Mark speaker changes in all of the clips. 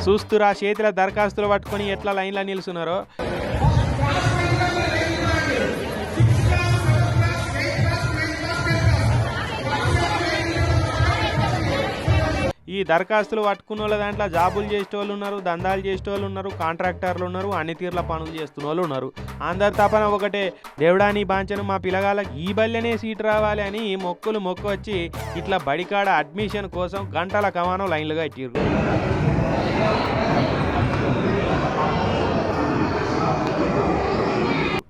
Speaker 1: చూస్తురా చేతిలో దరఖాస్తులు పట్టుకొని ఎట్లా లైన్లో నిలుచున్నారో. ఈ దరఖాస్తులు పట్టుకున్న వాళ్ళ దాంట్లో జాబులు చేసేటోళ్ళు ఉన్నారు, దందాలు చేసేటోళ్ళు ఉన్నారు, కాంట్రాక్టర్లు ఉన్నారు, అన్ని తీర్ల పనులు చేస్తున్న వాళ్ళు ఉన్నారు. అందరి తపన ఒకటే, దేవుడా నీ బాంచను మా పిల్లగాళ్ళకి ఈ బల్లెనే సీట్ రావాలి అని మొక్కు వచ్చి ఇట్లా బడికాడ అడ్మిషన్ కోసం గంటల కమానం లైన్లుగా ఇట్టిరు.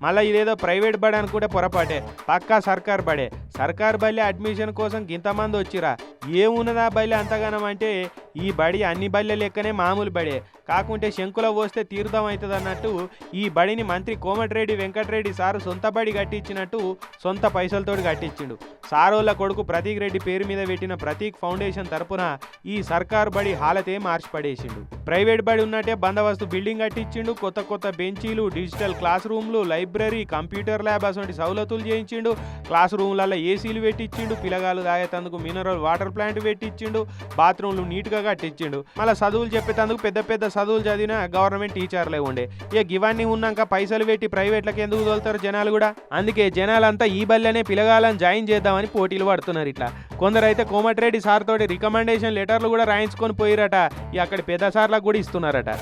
Speaker 1: మళ్ళీ ఇదేదో ప్రైవేట్ బడి అని కూడా పొరపాటే, పక్కా సర్కార్ బడే. సర్కార్ బళ్ళే అడ్మిషన్ కోసం ఇంతమంది వచ్చిరా. ఏమున్నదా బళ్ళే అంతగానం అంటే ఈ బడి అన్ని బళ్ళె లెక్కనే మామూలు బడే, కాకుంటే శంకుల పోస్తే తీర్థం అవుతుంది అన్నట్టు ఈ బడిని మంత్రి కోమటిరెడ్డి వెంకటరెడ్డి సారు సొంత బడి కట్టించినట్టు సొంత పైసలతోటి కట్టించిండు. సారోళ్ళ కొడుకు ప్రతీక్ రెడ్డి పేరు మీద పెట్టిన ప్రతీక్ ఫౌండేషన్ తరపున ఈ సర్కార్ బడి హాలతే మార్చి పడేసిండు. ప్రైవేట్ బడి ఉన్నట్టే బందోబస్తు బిల్డింగ్ కట్టించిండు, కొత్త కొత్త బెంచీలు, డిజిటల్ క్లాస్ రూమ్లు, లైబ్రరీ, కంప్యూటర్ ల్యాబ్ అటువంటి సౌలతులు చేయించిండు. క్లాస్ రూమ్లలో ఏసీలు పెట్టించిండు, పిల్లగాలు తాగేతందుకు మినరల్ వాటర్ ప్లాంట్ పెట్టించిండు, బాత్రూమ్లు నీట్గా కట్టించిండు. మళ్ళీ చదువులు చెప్పేందుకు పెద్ద పెద్ద చదువులు చదివిన గవర్నమెంట్ టీచర్లే ఉండే. ఇక ఇవన్నీ ఉన్నాక పైసలు పెట్టి ప్రైవేట్లకు ఎందుకు తోలుతారు జనాలు కూడా. అందుకే జనాలంతా ఈ బల్లనే పిల్లగాలను జాయిన్ చేద్దామని పోటీలు పడుతున్నారు. ఇట్లా కొందరైతే కోమటిరెడ్డి సార్ తోటి రికమెండేషన్ లెటర్లు కూడా రాయించుకొని పోయిరట. అక్కడ పెద్ద సార్లకు కూడా ఇస్తున్నారట.